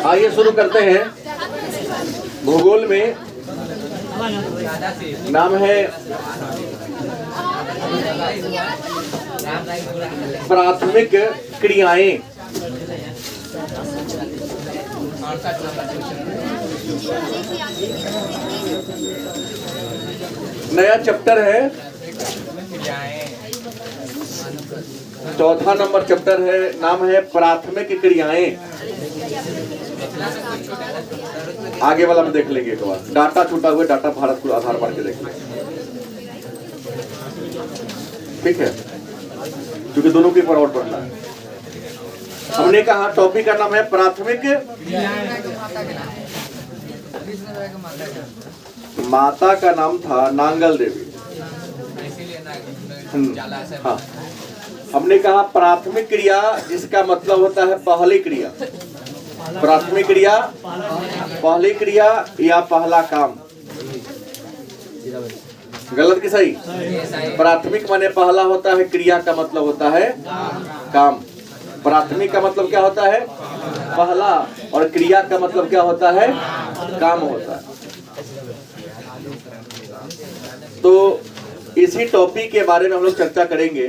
आइए शुरू करते हैं। भूगोल में नाम है प्राथमिक क्रियाएं। नया चैप्टर है, चौथा नंबर चैप्टर है, नाम है प्राथमिक क्रियाएं। आगे वाला में देख लेंगे एक बार। डाटा छूटा हुआ डाटा भारत को आधार मार के देख लेंगे, ठीक है, क्योंकि दोनों के ऊपर और पढ़ना है। हमने कहा टॉपिक का नाम है प्राथमिक। माता का नाम था नांगल देवी। हाँ, हमने कहा प्राथमिक क्रिया जिसका मतलब होता है पहली क्रिया। प्राथमिक क्रिया, पहली क्रिया या पहला काम। गलत कि सही? प्राथमिक माने पहला होता है, क्रिया का मतलब होता है काम। प्राथमिक का मतलब क्या होता है? पहला, और क्रिया का मतलब क्या होता है? काम होता है। तो इसी टॉपिक के बारे में हम लोग चर्चा करेंगे।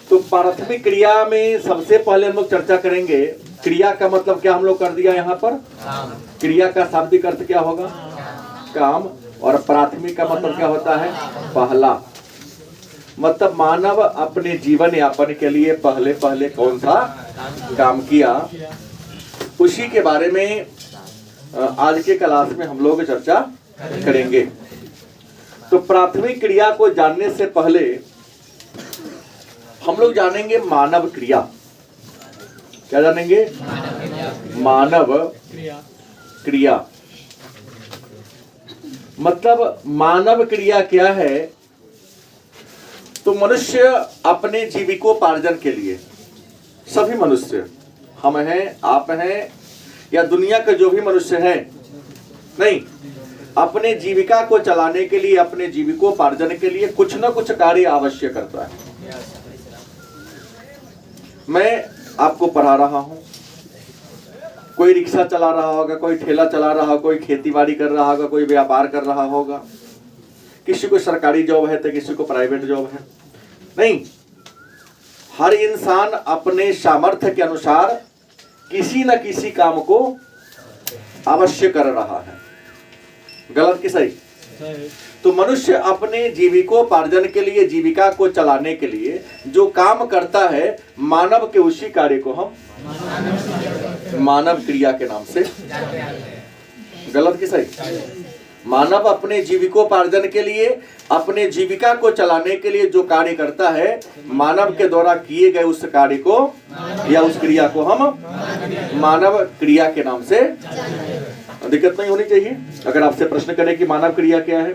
तो प्राथमिक क्रिया में सबसे पहले हम लोग चर्चा करेंगे क्रिया का मतलब क्या हम लोग कर दिया यहाँ पर। क्रिया का शाब्दिक अर्थ क्या होगा? काम। और प्राथमिक का मतलब क्या होता है? पहला। मतलब मानव अपने जीवन यापन के लिए पहले पहले कौन सा काम किया, उसी के बारे में आज के क्लास में हम लोग चर्चा करेंगे। तो प्राथमिक क्रिया को जानने से पहले हम लोग जानेंगे मानव क्रिया। क्या जानेंगे? मानव क्रिया। मतलब मानव क्रिया क्या है? तो मनुष्य अपने जीविकोपार्जन के लिए, सभी मनुष्य, हम हैं, आप हैं, या दुनिया के जो भी मनुष्य हैं, नहीं, अपने जीविका को चलाने के लिए, अपने जीविकोपार्जन के लिए कुछ न कुछ कार्य आवश्यक करता है। मैं आपको पढ़ा रहा हूं, कोई रिक्शा चला रहा होगा, कोई ठेला चला रहा होगा, कोई खेतीबाड़ी कर रहा होगा, कोई व्यापार कर रहा होगा, किसी को सरकारी जॉब है तो किसी को प्राइवेट जॉब है। नहीं, हर इंसान अपने सामर्थ्य के अनुसार किसी न किसी काम को अवश्य कर रहा है। गलत कि सही? तो मनुष्य अपने जीविकोपार्जन के लिए, जीविका को चलाने के लिए जो काम करता है, मानव के उसी कार्य को हम मानव क्रिया के नाम से। गलत कि सही? मानव अपने जीविकोपार्जन के लिए, अपने जीविका को चलाने के लिए जो कार्य करता है, मानव के द्वारा किए गए उस कार्य को या उस क्रिया को हम मानव क्रिया के नाम से। दिक्कत नहीं होनी चाहिए। अगर आपसे प्रश्न करें कि मानव क्रिया क्या है,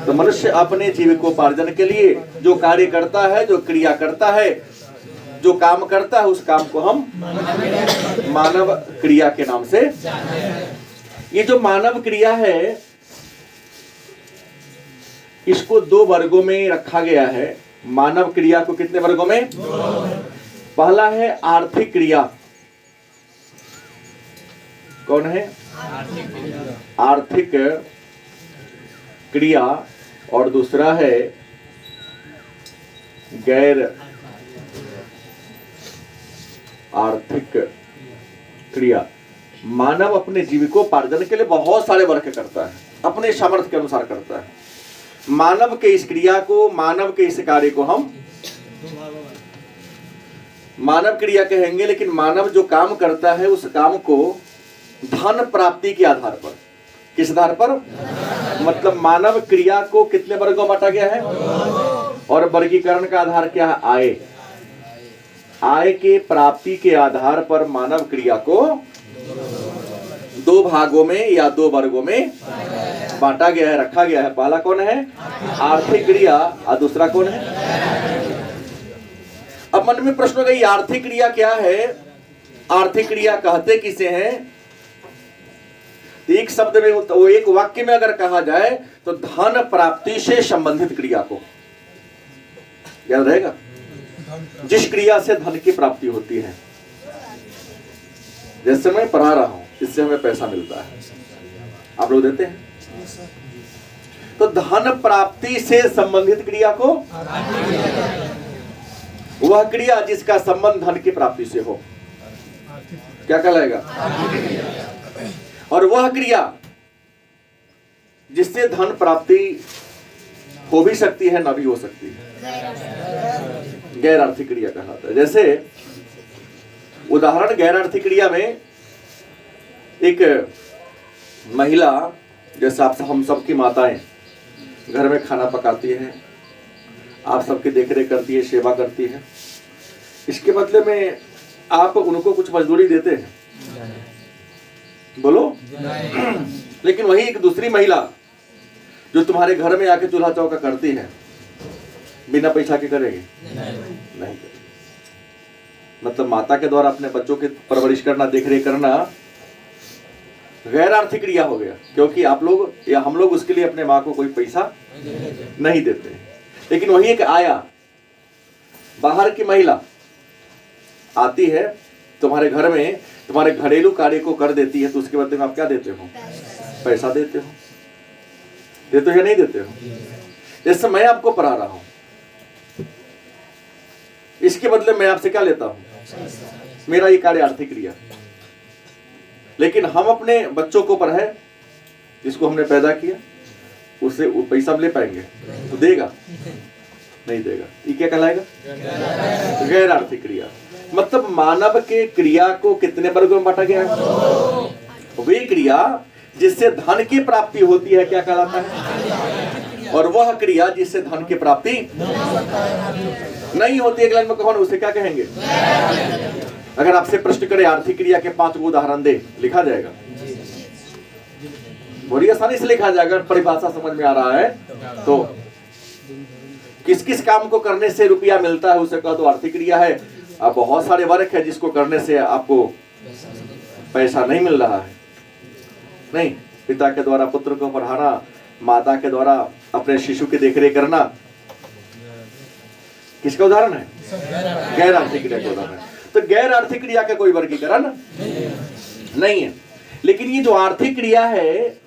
तो मनुष्य अपने जीविकोपार्जन के लिए जो कार्य करता है, जो क्रिया करता है, जो काम करता है, उस काम को हम मानव क्रिया के नाम से। ये जो मानव क्रिया है, इसको दो वर्गों में रखा गया है। मानव क्रिया को कितने वर्गों में? पहला है आर्थिक क्रिया। कौन है? आर्थिक क्रिया। और दूसरा है गैर आर्थिक क्रिया। मानव अपने जीविकोपार्जन के लिए बहुत सारे वर्क करता है, अपने सामर्थ्य के अनुसार करता है। मानव के इस क्रिया को, मानव के इस कार्य को हम मानव क्रिया कहेंगे। लेकिन मानव जो काम करता है, उस काम को धन प्राप्ति के आधार पर। किस आधार पर? मतलब मानव क्रिया को कितने वर्गों में बांटा गया है? और वर्गीकरण का आधार क्या है? आय। आय के प्राप्ति के आधार पर मानव क्रिया को दो भागों में या दो वर्गों में बांटा गया है, रखा गया है। पहला कौन है? आर्थिक क्रिया। और दूसरा कौन है? अब मन में प्रश्न होगा, ये आर्थिक क्रिया क्या है? आर्थिक क्रिया कहते किसे हैं? एक शब्द में, वो एक वाक्य में अगर कहा जाए तो धन प्राप्ति से संबंधित क्रिया को याद रहेगा। जिस क्रिया से धन की प्राप्ति होती है, जैसे मैं पढ़ा रहा हूं, इससे हमें पैसा मिलता है, आप लोग देते हैं। तो धन प्राप्ति से संबंधित क्रिया को वह क्रिया जिसका संबंध धन की प्राप्ति से हो क्या कहलाएगा? और वह क्रिया जिससे धन प्राप्ति हो भी सकती है, ना भी हो सकती है, गैर आर्थिक क्रिया कहलाता है। जैसे उदाहरण, गैर आर्थिक क्रिया में एक महिला, जैसे आप हम सबकी माताएं घर में खाना पकाती हैं, आप सबकी देखरेख करती है, सेवा करती है, इसके बदले में आप उनको कुछ मजदूरी देते हैं? बोलो। लेकिन वही एक दूसरी महिला जो तुम्हारे घर में आके चूल्हा चौका करती है, बिना पैसा के करेगी? नहीं करेगी। मतलब माता के द्वारा अपने बच्चों की परवरिश करना, देखरेख करना गैर आर्थिक क्रिया हो गया, क्योंकि आप लोग या हम लोग उसके लिए अपने माँ को कोई पैसा नहीं देते। लेकिन वही एक आया, बाहर की महिला आती है तुम्हारे घर में, तुम्हारे घरेलू कार्य को कर देती है, तो उसके बदले में आप क्या देते हो? पैसा देते हो। देते हो या नहीं देते हो? जैसे मैं आपको पढ़ा रहा हूं, इसके बदले मैं आपसे क्या लेता हूं? मेरा ये कार्य आर्थिक क्रिया। लेकिन हम अपने बच्चों को पढ़ाए, जिसको हमने पैदा किया, उससे पैसा हम ले पाएंगे? तो देगा? नहीं देगा। ये क्या कहलाएगा? गैर आर्थिक क्रिया। मतलब मानव के क्रिया को कितने वर्गों में बांटा गया है? वे क्रिया जिससे धन की प्राप्ति होती है क्या कहलाता है? और वह क्रिया जिससे धन की प्राप्ति नहीं होती है, एक लाइन में कहो ना, उसे क्या कहेंगे? अगर आपसे प्रश्न करे आर्थिक क्रिया के 5 उदाहरण दे, लिखा जाएगा? बड़ी आसानी से लिखा जाएगा, परिभाषा समझ में आ रहा है तो। किस किस काम को करने से रुपया मिलता है उसे कह दो आर्थिक क्रिया है। अब बहुत सारे वर्क है जिसको करने से आपको पैसा नहीं मिल रहा है। नहीं, पिता के द्वारा पुत्र को पढ़ाना, माता के द्वारा अपने शिशु की देखरेख करना, किसका उदाहरण है? गैर आर्थिक क्रिया का उदाहरण है। तो गैर आर्थिक क्रिया का कोई वर्गीकरण नहीं है। लेकिन ये जो आर्थिक क्रिया है,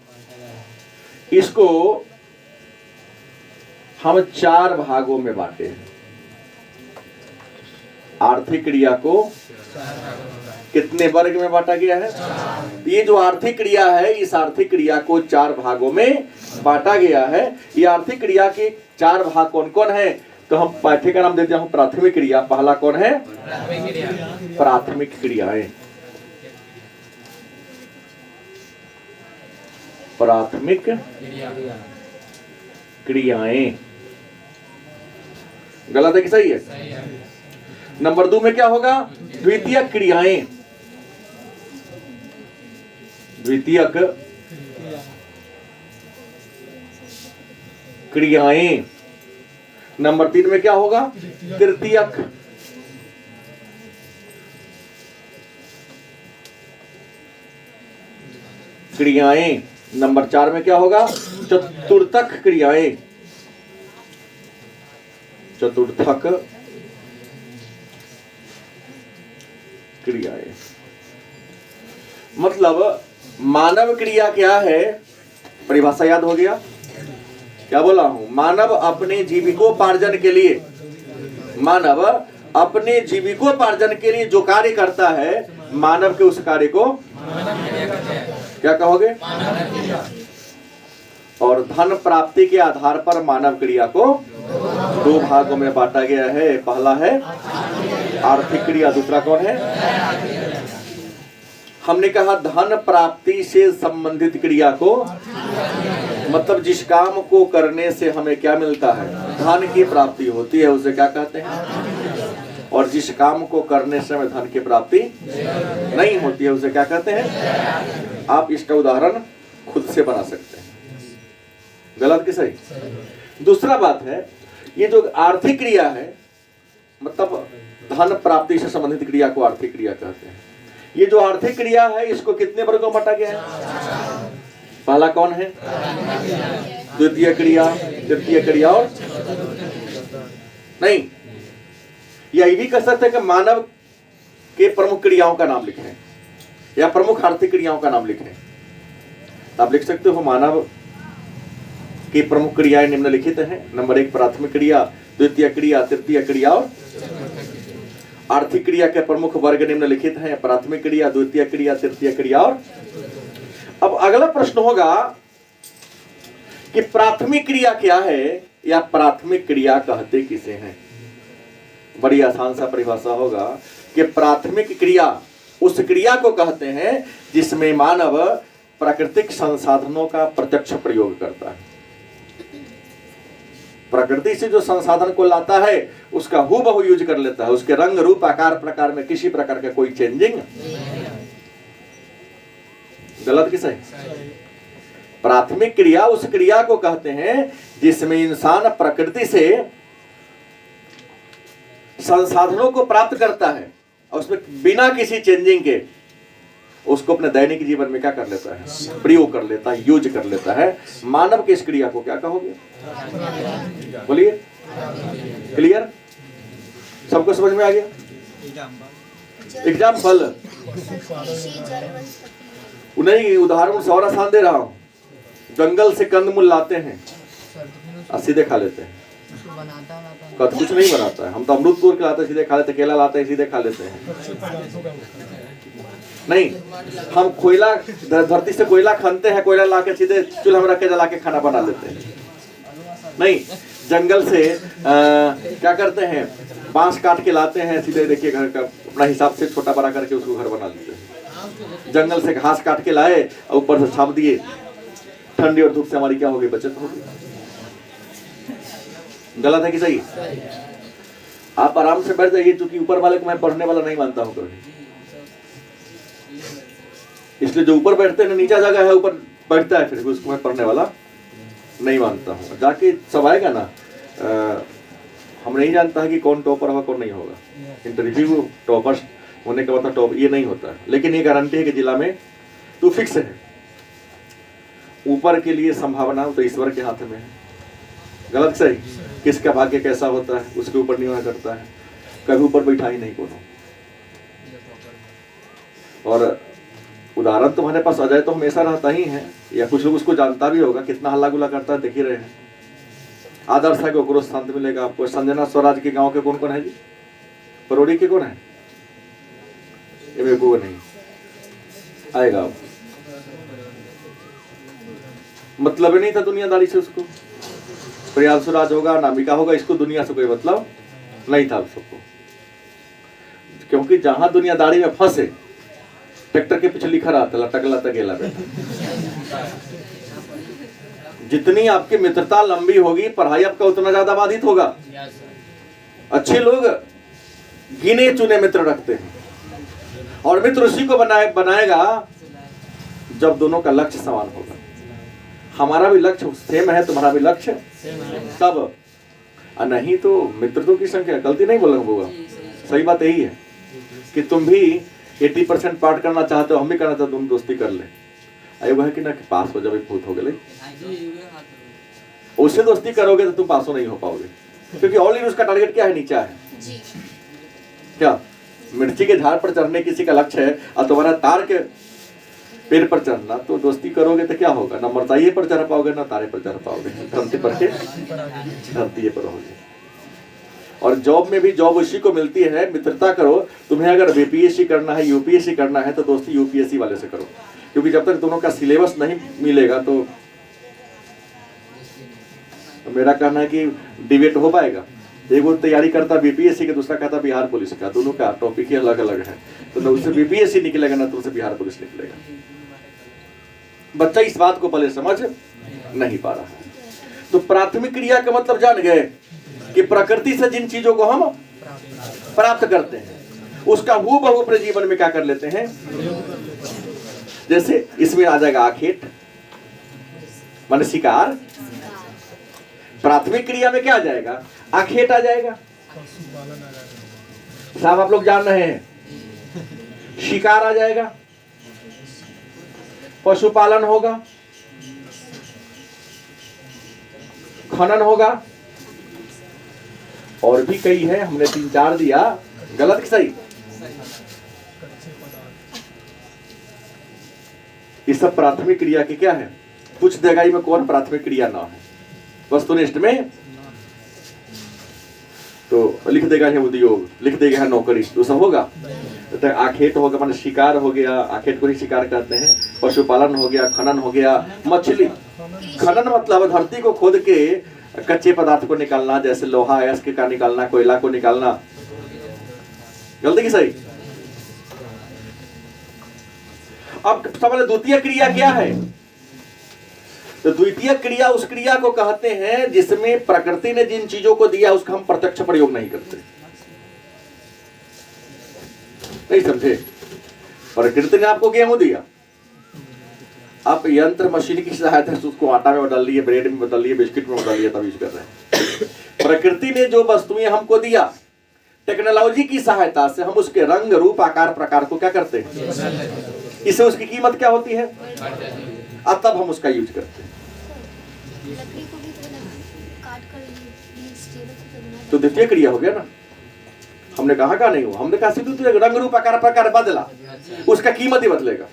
इसको हम 4 भागों में बांटे हैं। आर्थिक क्रिया को कितने वर्ग में बांटा गया है? ये जो आर्थिक क्रिया है, इस आर्थिक क्रिया को 4 भागों में बांटा गया है। ये आर्थिक क्रिया के 4 भाग कौन कौन है? तो हम पाठ्य का नाम देते हैं प्राथमिक क्रिया। पहला कौन है? प्राथमिक क्रियाएं। प्राथमिक क्रियाएं। गलत है कि सही है? नंबर 2 में क्या होगा? द्वितीयक क्रियाएं। द्वितीयक क्रियाएं। नंबर 3 में क्या होगा? तृतीयक। क्रियाएं। नंबर 4 में क्या होगा? चतुर्थक क्रियाएं। चतुर्थक क्रियाएं। मतलब मानव क्रिया क्या है? परिभाषा याद हो गया? क्या बोला हूं? मानव अपने जीविकोपार्जन के लिए, मानव अपने जीविकोपार्जन के लिए जो कार्य करता है, मानव के उस कार्य को क्या कहोगे? और धन प्राप्ति के आधार पर मानव क्रिया को 2 भागों में बांटा गया है। पहला है आर्थिक क्रिया, दूसरा कौन है? हमने कहा धन प्राप्ति से संबंधित क्रिया को, मतलब जिस काम को करने से हमें क्या मिलता है? धन की प्राप्ति होती है, उसे क्या कहते हैं? और जिस काम को करने से हमें धन की प्राप्ति नहीं होती है, उसे क्या कहते हैं? आप इसका उदाहरण खुद से बना सकते हैं। गलत कि सही? दूसरा बात है, ये जो आर्थिक क्रिया है, मतलब धन प्राप्ति से संबंधित क्रिया को आर्थिक क्रिया कहते हैं। ये जो आर्थिक क्रिया है, इसको कितने वर्गों में बांटा गया है? पहला कौन है? द्वितीय क्रिया, तृतीय क्रिया और नहीं। यह भी कह सकते हैं कि मानव के प्रमुख क्रियाओं का नाम लिखें, या प्रमुख आर्थिक क्रियाओं का नाम लिखें। तो आप लिख सकते हो मानव की प्रमुख क्रियाएं निम्नलिखित हैं। नंबर 1 प्राथमिक क्रिया, द्वितीय क्रिया, तृतीय क्रिया और आर्थिक क्रिया के प्रमुख वर्ग निम्नलिखित हैं। प्राथमिक क्रिया, द्वितीय क्रिया, तृतीय क्रिया और। अब अगला प्रश्न होगा कि प्राथमिक क्रिया क्या है या प्राथमिक क्रिया कहते किसे हैं। बड़ी आसान सा परिभाषा होगा कि प्राथमिक क्रिया उस क्रिया को कहते हैं जिसमें मानव प्राकृतिक संसाधनों का प्रत्यक्ष प्रयोग करता है। प्रकृति से जो संसाधन को लाता है उसका हूबहू यूज कर लेता है, उसके रंग रूप आकार प्रकार में किसी प्रकार का कोई चेंजिंग। गलत कि सही? प्राथमिक क्रिया उस क्रिया को कहते हैं जिसमें इंसान प्रकृति से संसाधनों को प्राप्त करता है और उसमें बिना किसी चेंजिंग के उसको अपने दैनिक जीवन में क्या कर लेता है, प्रयोग कर लेता है, यूज कर लेता है। मानव की इस क्रिया को क्या कहोगे? बोलिए। क्लियर? सबको समझ में आ गया? एग्जाम्पल उन्हें उदाहरण से और आसान दे रहा हूं। जंगल से कंदमूल लाते हैं और सीधे खा लेते हैं। कुछ नहीं बनाता है। हम तो अमरूद तोड़ के लाते हैं सीधे खा लेते हैं, केला लाते हैं सीधे खा लेते हैं। नहीं, हम कोयला धरती से कोयला खनते हैं, कोयला लाके सीधे चूल्हा में रख के जला के खाना बना लेते हैं। नहीं, जंगल से क्या करते हैं, बांस काट के लाते हैं सीधे, देखिए घर का अपना हिसाब से छोटा बड़ा करके उसको घर बना लेते हैं। जंगल से घास काट के लाए और ऊपर से छाप दिए, ठंडी और धूप से हमारी क्या होगी, बचत होगी। गलत है कि सही? आप आराम से बैठ जाइए, क्योंकि ऊपर वाले को मैं पढ़ने वाला नहीं मानता हूँ कभी। इसलिए जो ऊपर बैठते हैं, नीचा जगह है ऊपर बैठता है, फिर उसको मैं पढ़ने वाला नहीं मानता हूँ। जाके सब आएगा ना, हम नहीं जानता है कि कौन टॉपर होगा कौन नहीं होगा। इंटरव्यू टॉपर होने का मतलब टॉप ये नहीं होता है, लेकिन ये गारंटी है कि जिला में तू फिक्स है। ऊपर के लिए संभावना तो ईश्वर के हाथ में है। गलत सही? किसका भाग्य कैसा होता है उसके ऊपर निर्भर करता है। कभी ऊपर बैठा ही नहीं कोनो। और उदाहरण तुम्हारे पास अजय तो हमेशा रहता ही है, या कुछ लोग उसको जानता भी होगा, कितना हल्ला गुल्ला करता है देख ही रहे हैं। आदर्श है को शांत मिलेगा आपको। संजना स्वराज के गांव के कौन कौन है जी? परोड़ी के कौन है? ये मेरे को नहीं आएगा। आप मतलब ही नहीं था दुनियादारी से उसको। प्रियांशु राज होगा, नामिका होगा, इसको दुनिया से कोई मतलब नहीं था सबको। क्योंकि जहां दुनियादारी में फंसे, ट्रैक्टर के पीछे लिखा रहता लटक लटक गेला बेटा। जितनी आपकी मित्रता लंबी होगी, पढ़ाई आपका उतना ज्यादा बाधित होगा। अच्छे लोग गिने चुने मित्र रखते हैं, और मित्र उसी को बनाएगा जब दोनों का लक्ष्य समान होगा। हमारा भी लक्ष्य सेम है, तुम्हारा भी लक्ष्य तब, नहीं तो मित्रों की संख्या। गलती नहीं बोलूंगा, सही बात यही है कि तुम भी 80% पार्ट करना चाहते हो, हम भी करना चाहते हो, तुम दोस्ती कर ले। आयोग है कि ना कि पास हो जब भूत हो गए, उससे दोस्ती करोगे तो तुम पास हो नहीं हो पाओगे, क्योंकि ऑलरेडी उसका टारगेट क्या है, नीचा है। क्या मिर्ची के झाड़ पर चढ़ने किसी का लक्ष्य है और तुम्हारा तार के पेड़ पर चढ़ना, तो दोस्ती करोगे तो क्या होगा, ना मरताइये पर चढ़ पाओगे ना तारे पर चढ़ पाओगे, धरती पर के धरती पर रहोगे। और जॉब में भी जॉब उसी को मिलती है, मित्रता करो। तुम्हें अगर बीपीएससी करना है, यूपीएससी करना है, तो दोस्ती यूपीएससी वाले से करो, क्योंकि जब तक दोनों का सिलेबस नहीं मिलेगा तो मेरा कहना है कि डिबेट हो पाएगा। एक वो तैयारी करता बीपीएससी का, दूसरा कहता बिहार पुलिस का, दोनों का टॉपिक ही अलग अलग है। तो ना उससे बीपीएससी निकलेगा ना तो उससे बिहार पुलिस निकलेगा। बच्चा इस बात को पहले समझ नहीं पा रहा है। तो प्राथमिक क्रिया का मतलब जान गए कि प्रकृति से जिन चीजों को हम प्राप्त करते हैं उसका हूबहू अपने जीवन में क्या कर लेते हैं। जैसे इसमें आ जाएगा आखेट माने शिकार। प्राथमिक क्रिया में क्या आ जाएगा, आखेट आ जाएगा। साहब आप लोग जान रहे हैं, शिकार आ जाएगा, पशुपालन होगा, खनन होगा, और भी कई है, हमने 3-4 दिया। गलत कि सही? ये सब प्राथमिक क्रिया की क्या है? पूछ देगा में कौन प्राथमिक क्रिया ना है? वस्तुनिष्ठ में तो लिख देगा है उद्योग, लिख देगा है नौकरी, तो सब होगा। तो आखेट होगा, मान शिकार हो गया, आखेट को ही शिकार कहते हैं। पशुपालन हो गया, खनन हो गया, मछली खनन मतलब धरती को खोद के कच्चे पदार्थ को निकालना, जैसे लोहा अयस्क का निकालना, कोयला को निकालना। गलती की सही? अब सवाल द्वितीय क्रिया क्या है? तो द्वितीय क्रिया उस क्रिया को कहते हैं जिसमें प्रकृति ने जिन चीजों को दिया उसका हम प्रत्यक्ष प्रयोग नहीं करते। नहीं समझे? प्रकृति ने आपको गेहूं दिया, आप यंत्र मशीन की सहायता से उसको आटा में बदल लिए, ब्रेड में बदल लिए, बिस्किट में बदल लिए, तब यूज कर रहे हैं। प्रकृति ने जो वस्तुएं हमको दिया, टेक्नोलॉजी की सहायता से हम उसके रंग रूप आकार प्रकार को क्या करते हैं, इससे उसकी कीमत क्या होती है, अब तब हम उसका यूज करते हैं। तो द्वितीय क्रिया हो गया ना। हमने कहा का नहीं हुआ, हमने कहा सिर्फ रंग रूप आकार प्रकार बदला, उसका कीमत ही बदलेगा।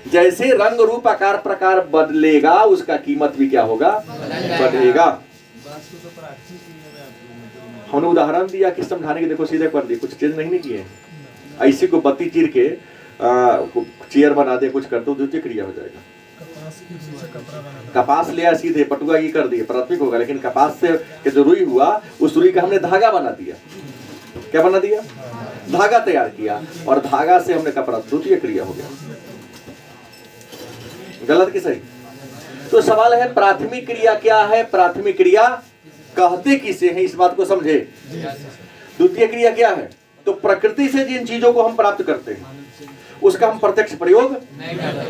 जैसे रंग रूप आकार प्रकार बदलेगा उसका कीमत भी क्या होगा, बढ़ेगा। हमने उदाहरण दिया कि समझाने के, देखो सीधे कर दिए, कुछ चेंज नहीं किए। ऐसी को बत्ती चीर के चेयर बना दे, कुछ कर दो, द्वितीय क्रिया हो जाएगा। कपास लिया सीधे पटुआ ये कर दिया, प्राथमिक होगा। लेकिन कपास से के जो रुई हुआ, उस रुई का हमने धागा बना दिया। क्या बना दिया? धागा तैयार किया, और धागा से हमने कपड़ा, द्वितीय क्रिया हो गया। गलत कि सही? तो सवाल है प्राथमिक क्रिया क्या है? प्राथमिक क्रिया कहते किसे हैं, इस बात को समझे। द्वितीय क्रिया क्या है? तो प्रकृति से जिन चीजों को हम प्राप्त करते हैं उसका हम प्रत्यक्ष प्रयोग नहीं करते,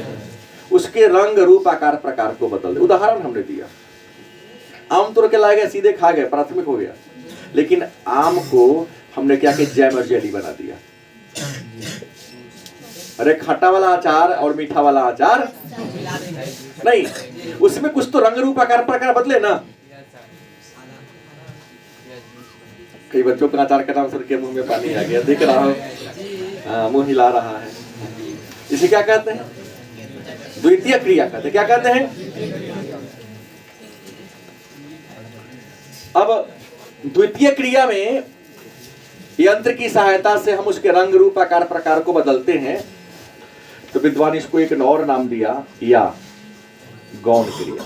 उसके रंग रूप आकार प्रकार को बदल दे। उदाहरण हमने दिया, आम तोड़ के लाए गए, सीधे खा गए, प्राथमिक हो गया। लेकिन आम को हमने क्या किया, जैम और जेली बना दिया। अरे खट्टा वाला अचार और मीठा वाला अचार नहीं, उसमें कुछ तो रंग रूप आकार प्रकार बदले ना। कई बच्चों का अचार का नाम सुन के मुंह में पानी आ गया, देख रहा हूं, मुंह हिला रहा है। इसे क्या कहते हैं? द्वितीय क्रिया कहते हैं। क्या कहते हैं? अब द्वितीय क्रिया में यंत्र की सहायता से हम उसके रंग रूप आकार प्रकार को बदलते हैं। तो विद्वान इसको एक और नाम दिया, या गौण क्रिया।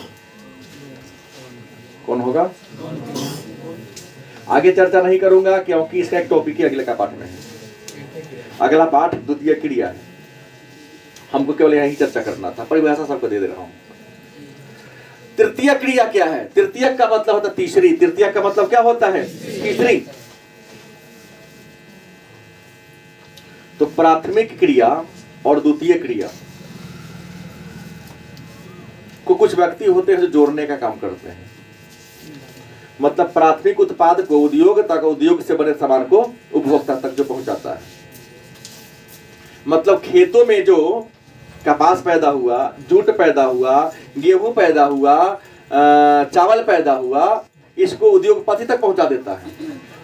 कौन होगा? आगे चर्चा नहीं करूंगा क्योंकि इसका एक टॉपिक ही अगले का पाठ में है। अगला पाठ द्वितीय क्रिया है, हमको केवल यही चर्चा करना था, परिभाषा सबको दे रहा हूं। तृतीय क्रिया क्या है? तृतीय का मतलब होता है तीसरी। तृतीय का मतलब क्या होता है? तीसरी। तो प्राथमिक क्रिया और द्वितीय क्रिया को कुछ व्यक्ति होते हैं जो जोड़ने का काम करते हैं। मतलब प्राथमिक उत्पाद को उद्योग तक, उद्योग से बने सामान को उपभोक्ता तक जो पहुंचाता है। मतलब खेतों में जो कपास पैदा हुआ, जूट पैदा हुआ, गेहूं पैदा हुआ, चावल पैदा हुआ, इसको उद्योगपति तक पहुंचा देता है।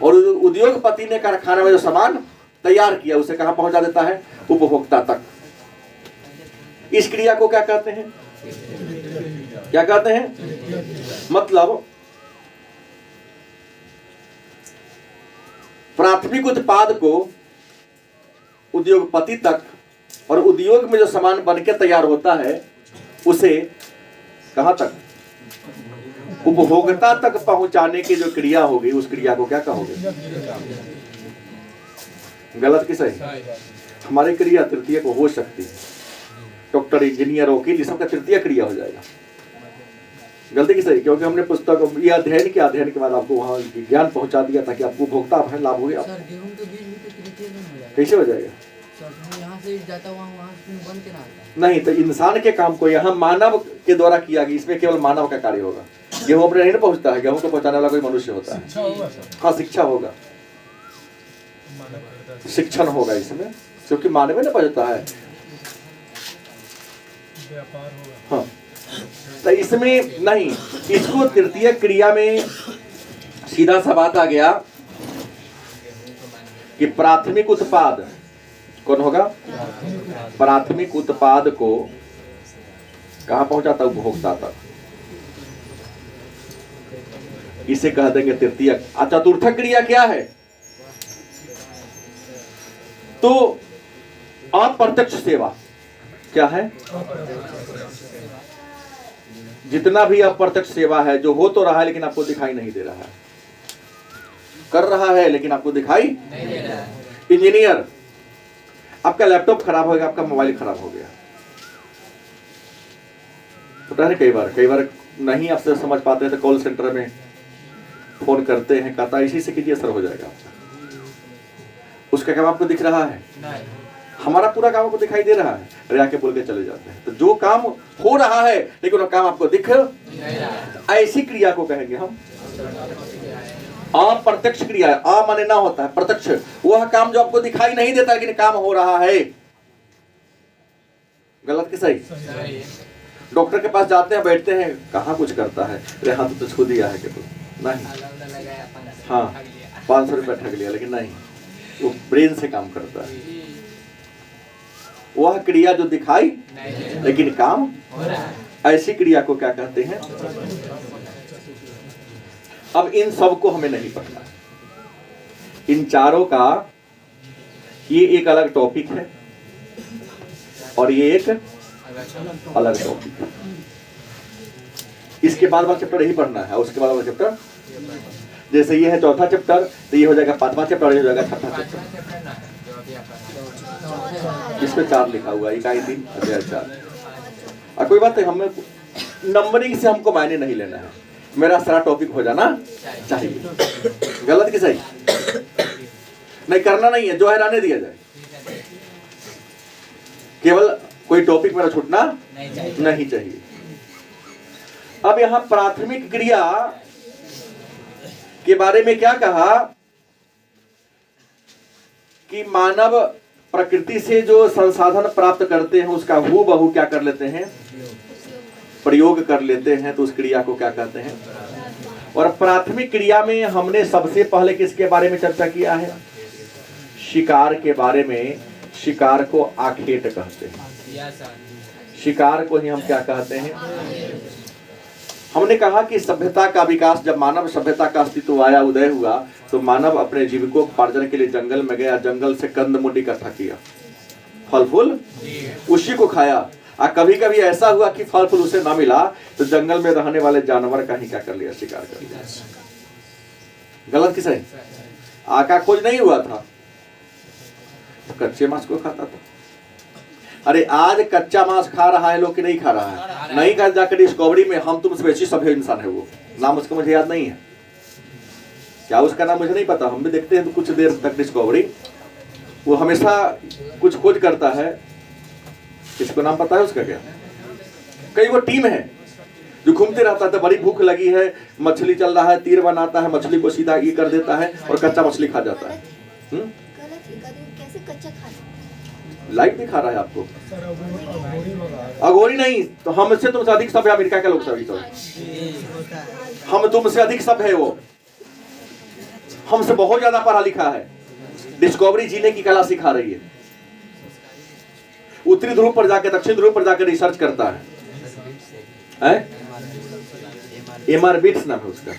और उद्योगपति ने कारखाने में जो सामान तैयार किया उसे कहां पहुंचा देता है? उपभोक्ता तक। इस क्रिया को क्या कहते हैं? क्या कहते हैं? मतलब प्राथमिक उत्पाद को उद्योगपति तक, और उद्योग में जो सामान बनके तैयार होता है उसे कहां तक? उपभोक्ता तक पहुंचाने की जो क्रिया होगी उस क्रिया को क्या कहोगे? गलत कि सही? हमारी क्रिया तृतीय को हो सकती है। डॉक्टर, इंजीनियर, वकील, ये सब का तृतीय क्रिया हो जाएगा। गलती की सही? क्योंकि हमने पुस्तक ये अध्ययन किया, अध्ययन के बाद आपको वहां ज्ञान पहुंचा दिया ताकि आपको उपभोक्ता अपने लाभ हो गया। कैसे हो जाएगा? यहाँ से जाता वहाँ बन के ना नहीं, तो इंसान के काम को यहाँ मानव के द्वारा किया गया, इसमें केवल मानव का कार्य होगा। गेहूं अपने नहीं पहुंचता है, गेहूं को पहुंचाने वाला कोई मनुष्य होता है। हाँ, शिक्षा होगा, शिक्षण होगा इसमें, क्योंकि मानव ने पहुंचता है। हाँ, तो इसमें नहीं, इसको तृतीय क्रिया में सीधा सा बात आ गया कि प्राथमिक उत्पाद कौन होगा? प्राथमिक उत्पाद को कहां पहुंचा था? उपभोक्ता तक। इसे कह देंगे तृतीयक। चतुर्थक क्रिया क्या है? तो अप्रत्यक्ष सेवा क्या है? जितना भी अप्रत्यक्ष सेवा है, जो हो तो रहा है लेकिन आपको दिखाई नहीं दे रहा है, कर रहा है लेकिन आपको दिखाई नहीं दे रहा है। इंजीनियर, आपका लैपटॉप खराब हो गया, आपका मोबाइल खराब हो गया, होता है कई बार नहीं आपसे समझ पाते तो कॉल सेंटर में फोन करते हैं, कहता है इसी से कीजिए सर हो जाएगा आपका। उसका काम आपको दिख रहा है? नहीं। हमारा पूरा काम आपको दिखाई दे रहा है, अरे आके बोल के चले जाते हैं। तो जो काम हो रहा है लेकिन वो काम आपको दिख नहीं रहा, ऐसी क्रिया को कहेंगे हम अप्रत्यक्ष क्रिया है। अ माने ना होता है, प्रत्यक्ष वह काम जो आपको दिखाई नहीं देता लेकिन काम हो रहा है। गलत कि सही? डॉक्टर के पास जाते हैं, बैठते हैं, कहाँ कुछ करता है, अरे हाथ तो छू दिया है कि नहीं, हाँ 500 रुपया ठग लिया, लेकिन नहीं, वो ब्रेन से काम करता है। वह क्रिया जो दिखाई लेकिन काम हो रहा है, ऐसी क्रिया को क्या कहते हैं? अब इन सब को हमें नहीं पढ़ना, इन चारों का ये एक अलग टॉपिक है और ये एक अलग टॉपिक है। इसके बाद वाला चैप्टर यही पढ़ना है, उसके बाद वाला चैप्टर, जैसे ये है चौथा चैप्टर, तो ये हो जाएगा पांचवा चैप्टर, ये हो जाएगा छठा चैप्टर। इसमें 4 लिखा हुआ है, इकाई 3 अध्याय 4। और कोई बात नहीं, हमें नंबरिंग से हमको मायने नहीं लेना है, मेरा सारा टॉपिक हो जाना चाहिए। गलत कि सही? नहीं करना नहीं है, जो है रहने दिया जाए, केवल कोई टॉपिक मेरा छूटना नहीं चाहिए। अब यहां प्राथमिक क्रिया के बारे में क्या कहा कि मानव प्रकृति से जो संसाधन प्राप्त करते हैं उसका हूबहू क्या कर लेते हैं? प्रयोग कर लेते हैं। तो उस क्रिया को क्या कहते हैं? और प्राथमिक क्रिया में हमने सबसे पहले किसके बारे में चर्चा किया है? शिकार के बारे में। शिकार को आखेट कहते हैं, शिकार को ही हम क्या कहते हैं? हमने कहा कि सभ्यता का विकास, जब मानव सभ्यता का अस्तित्व आया, उदय हुआ, तो मानव अपने जीविकोपार्जन के लिए जंगल में गया, जंगल से कंदमूल इकट्ठा किया, फल फूल उसी को खाया। और कभी कभी ऐसा हुआ कि फल फूल उसे ना मिला तो जंगल में रहने वाले जानवर का ही क्या कर लिया? शिकार कर लिया। गलत कि सही? आका खोज नहीं हुआ था, कच्चे मांस को खाता था। अरे आज कच्चा मांस खा रहा है लोग कि नहीं खा रहा है? नहीं खा, जाकर डिस्कवरी में हम तुमसे बेची सभ्य इंसान है, वो नाम उसका मुझे याद नहीं है, क्या उसका नाम मुझे नहीं पता। हम भी देखते हैं तो कुछ देर तक डिस्कवरी, वो हमेशा कुछ खोज करता है। किसको नाम पता है उसका? क्या कई वो टीम है जो घूमते रहता है, बड़ी भूख लगी है, मछली चल रहा है, तीर बनाता है, मछली को सीधा ये कर देता है और कच्चा मछली खा जाता है। लाइव दिखा रहा है आपको, अघोरी नहीं, तो हमसे तुमसे अधिक सभ्य अमेरिका के लोग सभी, तो हम तुमसे अधिक सभ्य है, वो हमसे बहुत ज्यादा पढ़ा लिखा है, डिस्कवरी जीने की कला सिखा रही है। उत्तरी ध्रुव पर जाकर, दक्षिण ध्रुव पर जाकर रिसर्च करता है। एमआर बिट्स नाम है उसका,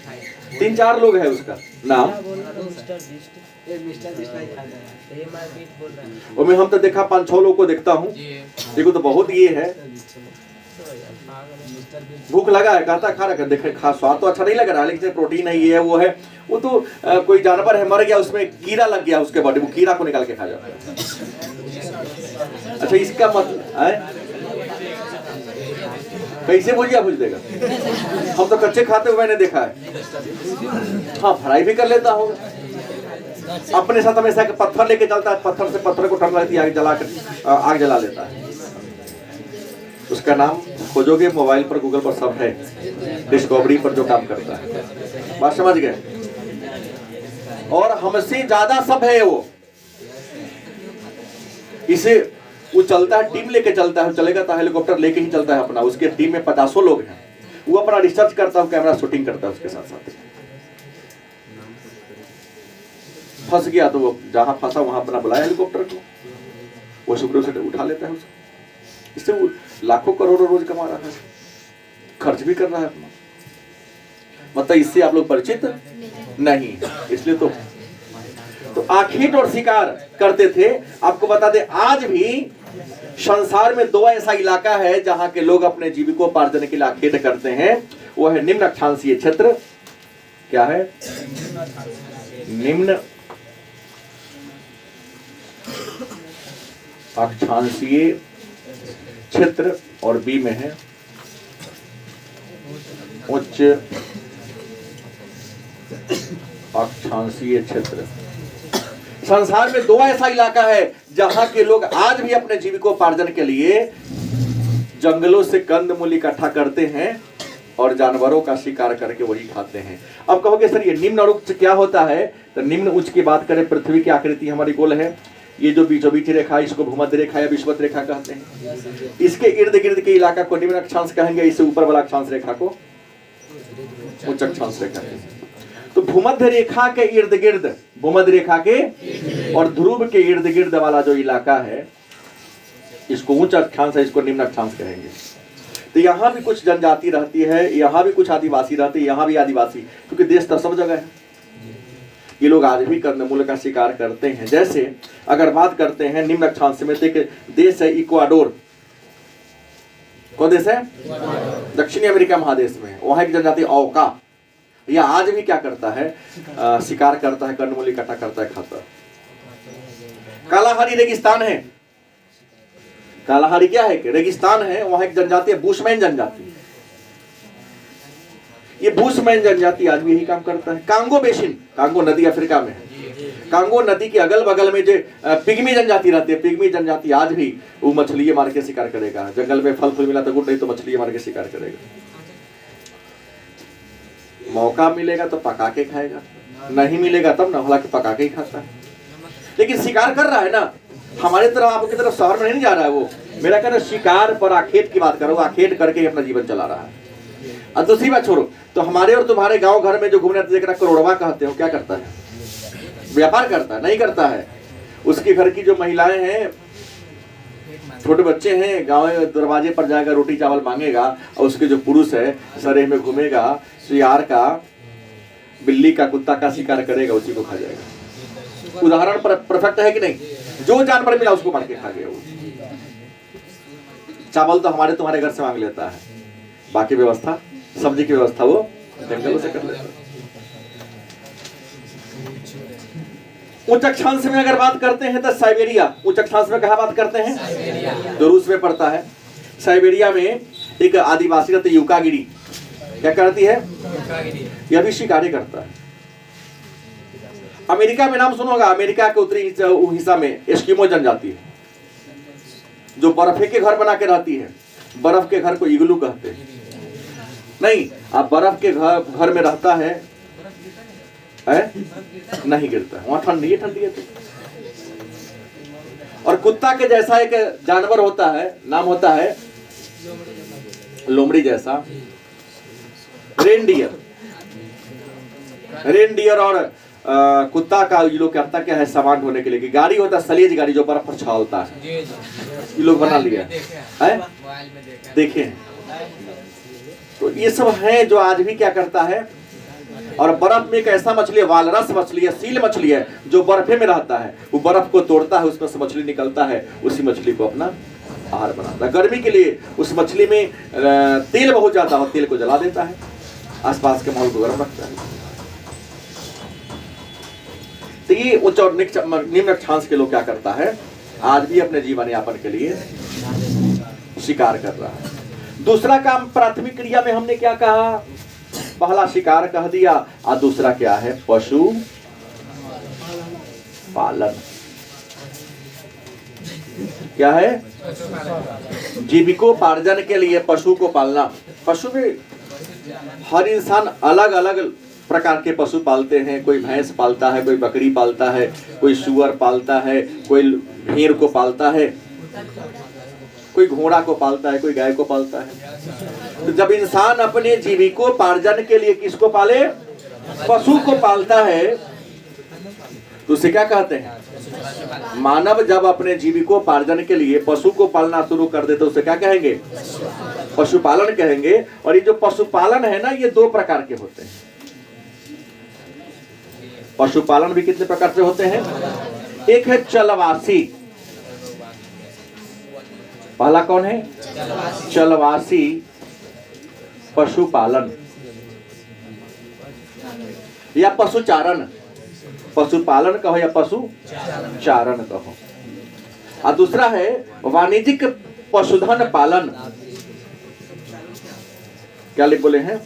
3-4 लोग है उसका नाम। और मैं हम तो देखा 5-6 लोग को देखता हूँ, देखो तो बहुत ये है, भूख लगा है, कहता खा रहा, देखे खा, स्वाद तो अच्छा नहीं लग रहा है लेकिन प्रोटीन है, ये है वो है। वो तो कोई जानवर है मर गया, उसमें कीड़ा लग गया उसके बॉडी, वो कीड़ा को निकाल के खा जाता है। अच्छा इसका मतलब कैसे भुजिया भुज देगा? हम तो कच्चे खाते हुए मैंने देखा है। हाँ फ्राई भी कर लेता हूँ। अपने साथ हमेशा पत्थर लेके चलता है, पत्थर से पत्थर को टंगा लेती, आग जला लेता है। उसका नाम खोजोगे मोबाइल पर, गूगल पर सब है, डिस्कवरी पर जो काम करता है। बात समझ गए? और हमसे ज्यादा सब है वो। इसे वो चलता है, टीम लेके चलता है, चलेगा तो हेलीकॉप्टर लेके ही चलता है अपना। उसके टीम में 50 लोग हैं, वो अपना रिसर्च करता है, कैमरा शूटिंग करता है उसके साथ साथ। फंस गया तो वो जहां फंसा वहां अपना बुलाया हेलीकॉप्टर को, वो सुप्रीम से उठा लेता है उसको। इससे वो लाखों करोड़ों रोज कमा रहा है, खर्च भी कर रहा है अपना। मतलब इससे आप लोग परिचित नहीं, इसलिए तो आखेट और शिकार करते थे। आपको बता दें आज भी संसार में 2 ऐसा इलाका है जहां के लोग अपने जीविकोपार्जन के लिए आखेट करते हैं। वो है निम्न अक्षांशीय क्षेत्र। क्या है? निम्न अक्षांशीय क्षेत्र, और बी में है उच्च अक्षांशीय क्षेत्र। संसार में 2 ऐसा इलाका है जहां के लोग आज भी अपने जीविकोपार्जन के लिए जंगलों से कंदमूल इकट्ठा करते हैं और जानवरों का शिकार करके वही खाते हैं। अब कहोगे सर ये निम्न और उच्च क्या होता है? तो निम्न उच्च की बात करें, पृथ्वी की आकृति हमारी गोल है, ये जो बीचों बीच रेखा इसको भूमध्य रेखा या विषुवत रेखा कहते हैं। इसके इर्द गिर्द के इलाका को निम्न अक्षांश कहेंगे, इससे ऊपर वाला अक्षांश रेखा को उच्च अक्षांश रेखा कहेंगे। तो भूमध्य रेखा के इर्द गिर्द, भूमध्य रेखा के और ध्रुव के इर्द गिर्द वाला जो इलाका है इसको उच्च अक्षांश है, इसको निम्न अक्षांश कहेंगे। तो यहाँ भी कुछ जनजाति रहती है, यहाँ भी कुछ आदिवासी रहते हैं, यहाँ भी आदिवासी, क्योंकि देश तो सब जगह है। ये लोग आज भी कंदमूल का शिकार करते हैं। जैसे अगर बात करते हैं निम्न अक्षांश में, तो एक देश है इक्वाडोर। कौन देश है? दक्षिणी अमेरिका महादेश में। वहां एक जनजाति औका, यह आज भी क्या करता है? शिकार करता है, कंदमूल इकट्ठा करता है, खाता है। कालाहारी रेगिस्तान है। कालाहारी क्या है? रेगिस्तान है। वहां एक जनजाति है बुशमैन जनजाति। ये बुशमैन जनजाति आज भी यही काम करता है। कांगो बेसिन, कांगो नदी अफ्रीका में है। कांगो नदी के अगल बगल में जो पिग्मी जनजाति रहती है, पिग्मी जनजाति आज भी वो मछली मार के शिकार करेगा। जंगल में फल फूल मिला तो गुड, नहीं तो मछली मार के शिकार करेगा। मौका मिलेगा तो पका के खाएगा, नहीं मिलेगा तब ना, हालांकि पका के ही खाता है, लेकिन शिकार कर रहा है ना। हमारे तरह आपकी तरफ शहर में नहीं जा रहा है वो। मेरा कहना शिकार पर आखेट की बात करो, आखेट करके ही अपना जीवन चला रहा है। और दूसरी बात छोड़ो, तो हमारे और तुम्हारे गांव घर में जो घूमने देखना करोड़वा कहते हो, क्या करता है? व्यापार करता है? नहीं करता है। उसके घर की जो महिलाएं हैं, छोटे बच्चे हैं, गांव दरवाजे पर जाएगा, रोटी चावल मांगेगा, और उसके जो पुरुष है सरेह में घूमेगा, शियार का, बिल्ली का, कुत्ता का शिकार करेगा, उसी को खा जाएगा। उदाहरण परफेक्ट है कि नहीं? जो जानवर मिला उसको मार के खा गया। वो चावल तो हमारे तुम्हारे घर से मांग लेता है, बाकी व्यवस्था, सब्जी की व्यवस्था वो जंगलों से कर लेता है। उच्च अक्षांश में अगर बात करते हैं तो साइबेरिया। उच्च अक्षांश में कहाँ बात करते हैं? जो रूस में पड़ता है। साइबेरिया में एक आदिवासी रहती है यूकागिरी। क्या करती है? यह भी शिकारी करता है। अमेरिका में नाम सुनोगा, अमेरिका के उत्तरी हिस्सा में एस्किमो जनजाति है जो बर्फ के घर बना के रहती है। बर्फ के घर को इग्लू कहते हैं। नहीं, आप बर्फ के घर में रहता है, नहीं गिरता है, वहां ठंडी है तो। और कुत्ता के जैसा एक जानवर होता है, नाम होता है लोमड़ी जैसा, रेनडियर। रेनडियर और कुत्ता का ये लोग करता क्या है सामान ढोने के लिए, कि गाड़ी होता है सलेज गाड़ी जो बर्फ पर छालता है, ये लोग बना लिया है, देखे। तो ये सब है जो आज भी क्या करता है। और बर्फ में एक ऐसा मछली है, वालरस मछली है, सील मछली है, जो बर्फे में रहता है। वो बर्फ को तोड़ता है, उसमें से मछली निकलता है, उसी मछली को अपना आहार बनाता है। गर्मी के लिए उस मछली में तेल बहुत ज्यादा हो, तेल को जला देता है, आसपास के माहौल को गर्म रखता है। तो ये उच्च और निम्न अक्षांश के लोग क्या करता है, आज भी अपने जीवन यापन के लिए शिकार कर रहा है। दूसरा काम प्राथमिक क्रिया में हमने क्या कहा? पहला शिकार कह दिया, और दूसरा क्या है? पशु पालन। क्या है? जीविकोपार्जन के लिए पशु को पालना। पशु में हर इंसान अलग अलग प्रकार के पशु पालते हैं। कोई भैंस पालता है, कोई बकरी पालता है, कोई सुअर पालता है, कोई भेड़ को पालता है, कोई घोड़ा को पालता है, कोई गाय को पालता है। तो जब इंसान अपने जीविकोपार्जन के लिए किसको पाले? पशु को पालता है। तो उसे क्या कहते हैं? मानव जब अपने जीविकोपार्जन के लिए पशु को पालना शुरू कर देते उसे क्या कहेंगे? पशुपालन कहेंगे। और ये जो पशुपालन है ना, ये दो प्रकार के होते हैं। पशुपालन भी कितने प्रकार से होते हैं? एक है चलवासी। पहला कौन है? चलवासी पशुपालन या पशुचारण। पशुपालन कहो या पशु चारण कहो। और दूसरा है वाणिज्यिक पशुधन पालन। क्या लिख बोले हैं?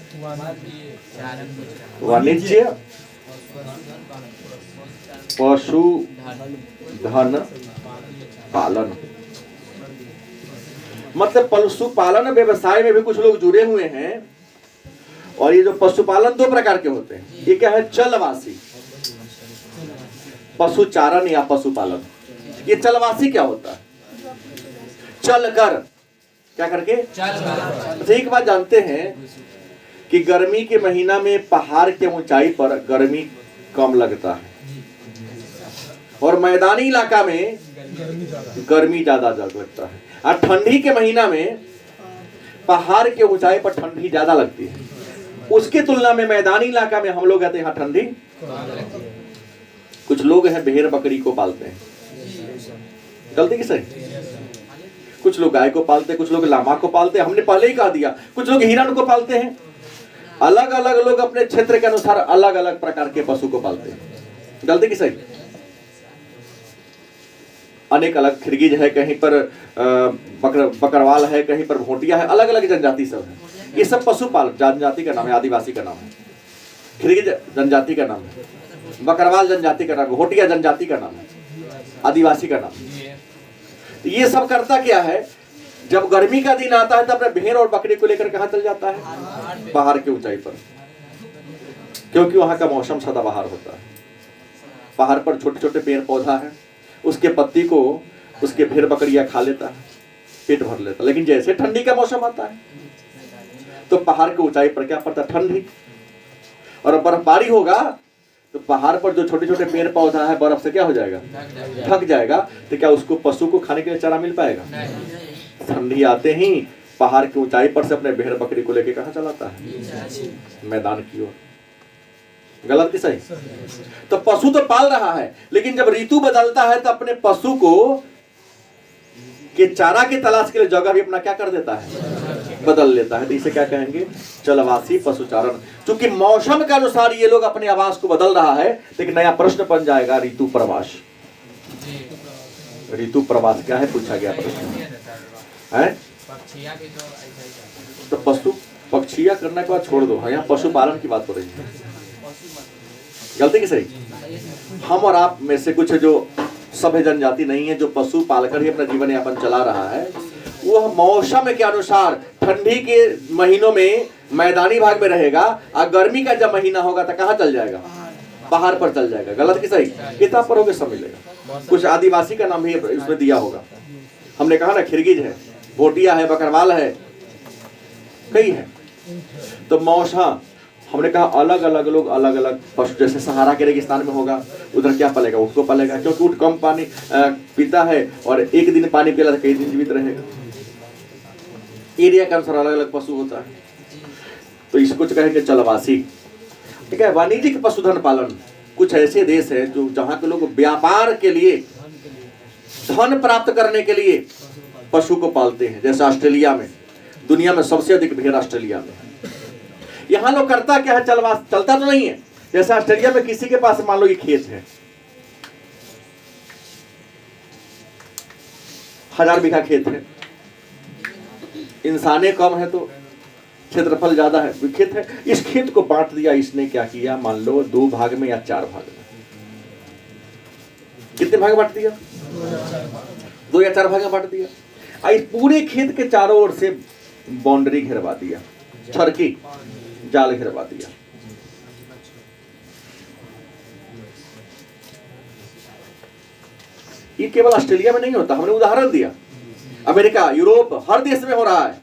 वाणिज्य पशुधन पालन। मतलब पशुपालन व्यवसाय में भी कुछ लोग जुड़े हुए हैं। और ये जो पशुपालन दो प्रकार के होते हैं। ये क्या है? चलवासी पशुचारण या पशुपालन। ये चलवासी क्या होता है? चल कर, क्या करके? अच्छा, एक बात जानते हैं कि गर्मी के महीना में पहाड़ के ऊंचाई पर गर्मी कम लगता है और मैदानी इलाका में गर्मी ज्यादा लगता है। और ठंडी के महीना में पहाड़ के ऊंचाई पर ठंडी ज्यादा लगती है। उसके तुलना में मैदानी इलाका में हम लोग कहते हैं यहाँ ठंडी। कुछ लोग हैं भेड़ बकरी को पालते हैं, गलती की सही। कुछ लोग गाय को पालते हैं, कुछ लोग लामा को पालते हैं। हमने पहले ही कहा दिया, कुछ लोग हिरण को पालते हैं। अलग अलग लोग अपने क्षेत्र के अनुसार अलग अलग प्रकार के पशु को पालते हैं, गलती की सही। अनेक अलग खिरगिज है, कहीं पर बकरवाल है, कहीं पर भोटिया है, अलग अलग जनजाति सब है। ये सब पशुपाल जनजाति का नाम है, आदिवासी का नाम है। खिरगिज जनजाति का नाम है, बकरवाल जनजाति का नाम है, भोटिया जनजाति का नाम है, आदिवासी का नाम है। तो ये सब करता क्या है? जब गर्मी का दिन आता है तो अपने भेड़ और बकरी को लेकर कहाँ चल जाता है? पहाड़ के ऊंचाई पर, क्योंकि वहां का मौसम सदाबहार होता है। पहाड़ पर छोटे छोटे पेड़ पौधा है, उसके पत्ती को उसके भेड़ बकरियां खा लेता है, पेट भर लेता है। लेकिन जैसे ठंडी का मौसम आता है तो पहाड़ के ऊंचाई पर क्या पड़ता है? ठंडी। और बर्फबारी होगा तो पहाड़ पर जो छोटे छोटे पेड़ पौधा है बर्फ से क्या हो जाएगा? ढक जाएगा। तो क्या उसको पशु को खाने के लिए चारा मिल पाएगा? ठंडी आते ही पहाड़ की ऊंचाई पर से अपने भेड़ बकरी को लेके कहाँ चलाता है? मैदान की ओर। गलत की सही? तो पशु तो पाल रहा है, लेकिन जब ऋतु बदलता है तो अपने पशु को के चारा की तलाश के लिए जगह भी अपना क्या कर देता है? बदल लेता है। तो इसे क्या कहेंगे? चलवासी पशुचारण। क्योंकि मौसम के अनुसार ये लोग अपने आवास को बदल रहा है। तो एक नया प्रश्न बन जाएगा, ऋतु प्रवास। ऋतु प्रवास क्या है? पूछा गया प्रश्न है। तो पशु पक्षिया करने के बाद छोड़ दो, यहाँ पशुपालन की बात हो रही है। गलती की सही? हम और आप में से कुछ जो सभ्य जनजाति नहीं है, जो पशु पालकर ही अपना जीवन यापन चला रहा है, वो मौसम के अनुसार ठंडी के महीनों में मैदानी भाग में रहेगा और गर्मी का जब महीना होगा तो कहाँ चल जाएगा? पहाड़ पर चल जाएगा। गलत की सही? किताब पढ़ोगे सब मिलेगा। कुछ आदिवासी का नाम भी इसमें दिया होगा। हमने कहा ना, खिरगिज है, भोटिया है, बकरवाल है, कई है। तो मौसम हमने कहा अलग अलग लोग अलग अलग पशु, जैसे सहारा के रेगिस्तान में होगा उधर क्या पलेगा? उसको पलेगा, क्योंकि ऊँट कम पानी पीता है और एक दिन पानी पिला तो कई दिन जीवित रहेगा। एरिया के अनुसार अलग अलग पशु होता है। तो इसको कहेंगे चलवासी। ठीक है। वाणिज्यिक पशुधन पालन, कुछ ऐसे देश है जो जहाँ के लोग व्यापार के लिए, धन प्राप्त करने के लिए पशु को पालते हैं। जैसे ऑस्ट्रेलिया में, दुनिया में सबसे अधिक भेड़ ऑस्ट्रेलिया में। यहाँ लोग करता क्या है? चलता तो नहीं है। जैसे ऑस्ट्रेलिया में किसी के पास मान लो ये खेत है, 1000 बीघा खेत है, इंसाने कम है तो क्षेत्रफल ज्यादा है, खेत है। इस खेत को बांट दिया इसने। क्या किया? मान लो 2 भाग में या 4 भाग में। कितने भाग बांट दिया? 2 या 4 भाग में बांट दिया। इस पूरे खेत के चारों ओर से बाउंड्री घेरवा दिया, छरकी जाल घेरवा दिया। ये केवल ऑस्ट्रेलिया में नहीं होता, हमने उदाहरण दिया। अमेरिका, यूरोप, हर देश में हो रहा है।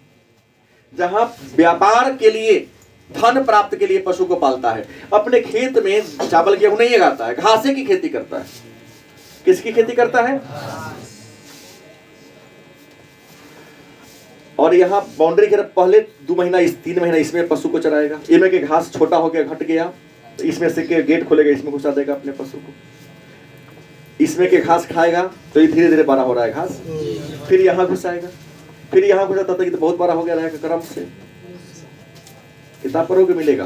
जहां व्यापार के लिए धन प्राप्त के लिए पशु को पालता है। अपने खेत में चावल गेहूं नहीं उगाता है, घासे की खेती करता है। किसकी खेती करता है? और यहाँ बाउंड्री के पहले 2 महीना 3 महीना इसमें पशु को चराएगा। इनमें के घास छोटा हो गया, घट गया, तो इसमें से के गेट खोलेगा, इसमें घुसा देगा अपने पशु को। इसमें के घास खाएगा तो ये धीरे धीरे बड़ा हो रहा है घास, फिर यहाँ घुसाएगा, फिर यहाँ घुसाता था कि तो बहुत बड़ा हो गया रहेगा क्रम से। किताब पढ़ोगे मिलेगा।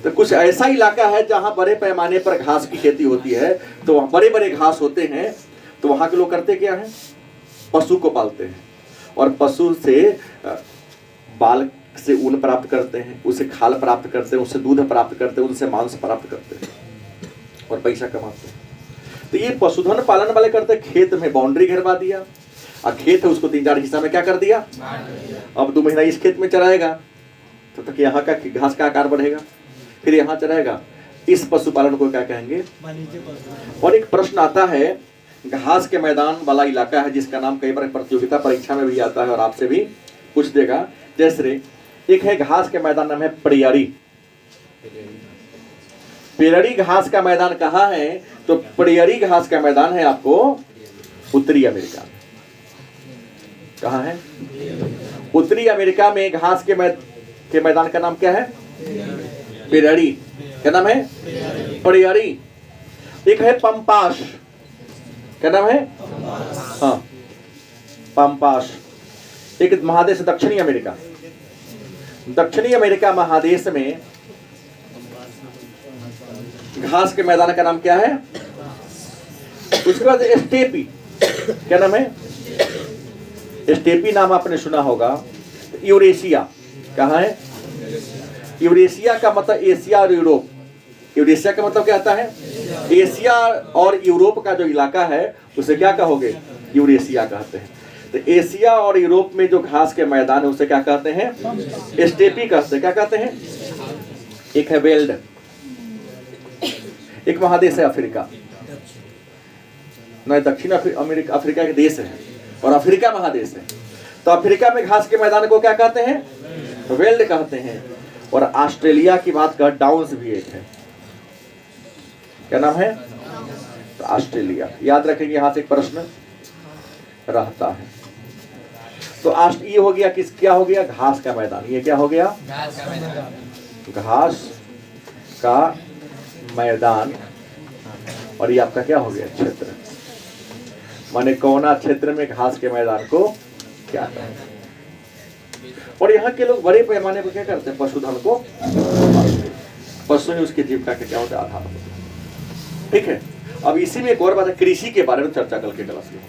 तो कुछ ऐसा इलाका है जहाँ बड़े पैमाने पर घास की खेती होती है, तो वहाँ बड़े बड़े घास होते हैं, तो वहाँ के लोग करते क्या है? पशु को पालते हैं और पशु से बाल से ऊन प्राप्त करते हैं, उससे खाल प्राप्त करते हैं, उससे दूध प्राप्त करते हैं, उनसे मांस प्राप्त करते हैं और पैसा कमाते हैं। तो ये पशुधन पालन वाले करते हैं। खेत में बाउंड्री घेरवा दिया, और खेत है उसको 3-4 हिस्सा में क्या कर दिया, अब 2 महीना इस खेत में चराएगा तो तक यहाँ का घास का आकार बढ़ेगा, फिर यहाँ चराएगा। इस पशुपालन को क्या कहेंगे? और एक प्रश्न आता है, घास के मैदान वाला इलाका है जिसका नाम कई बार प्रतियोगिता परीक्षा में भी आता है और आपसे भी पूछ देगा। जैसे एक है घास के मैदान, नाम है प्रेयरी। प्रेयरी घास का मैदान कहाँ है? तो प्रेयरी घास का मैदान है आपको उत्तरी अमेरिका। कहाँ है? उत्तरी अमेरिका में घास के मैदान का नाम क्या है? प्रेयरी। क्या नाम है? प्रेयरी। एक है पंपास। क्या नाम है? हाँ, पंपास। एक महादेश दक्षिणी अमेरिका। दक्षिणी अमेरिका महादेश में घास के मैदान का नाम क्या है? उसके बाद स्टेपी। क्या नाम है? स्टेपी नाम आपने सुना होगा। यूरेशिया। कहाँ है? यूरेशिया का मतलब एशिया और यूरोप। यूरेशिया का मतलब क्या आता है? एशिया और यूरोप का जो इलाका है उसे क्या कहोगे? यूरेशिया कहते हैं। तो एशिया और यूरोप में जो घास के मैदान है उसे क्या कहते हैं? स्टेपी कहते हैं। क्या कहते हैं? एक है वेल्ड। एक महादेश है अफ्रीका, नहीं दक्षिण अमेरिका अफ्रीका के देश है और अफ्रीका महादेश है। तो अफ्रीका में घास के मैदान को क्या कहते हैं? वेल्ड कहते हैं। और ऑस्ट्रेलिया की बात कर, डाउन्स भी एक है। क्या नाम है? तो ऑस्ट्रेलिया। याद रखेंगे, यहां से एक प्रश्न रहता है। तो ये हो गया किस, क्या हो गया? घास का मैदान। ये क्या हो गया? घास का मैदान। और ये आपका क्या हो गया? क्षेत्र। माने कौना क्षेत्र में घास के मैदान को क्या कहते हैं। और यहाँ के लोग बड़े पैमाने पर क्या करते हैं? पशुधन को, पशु ही उसकी जीविका के क्या होता है? आधार होता है। ठीक है। अब इसी में एक और बात है, कृषि के बारे में चर्चा कल के क्लास में।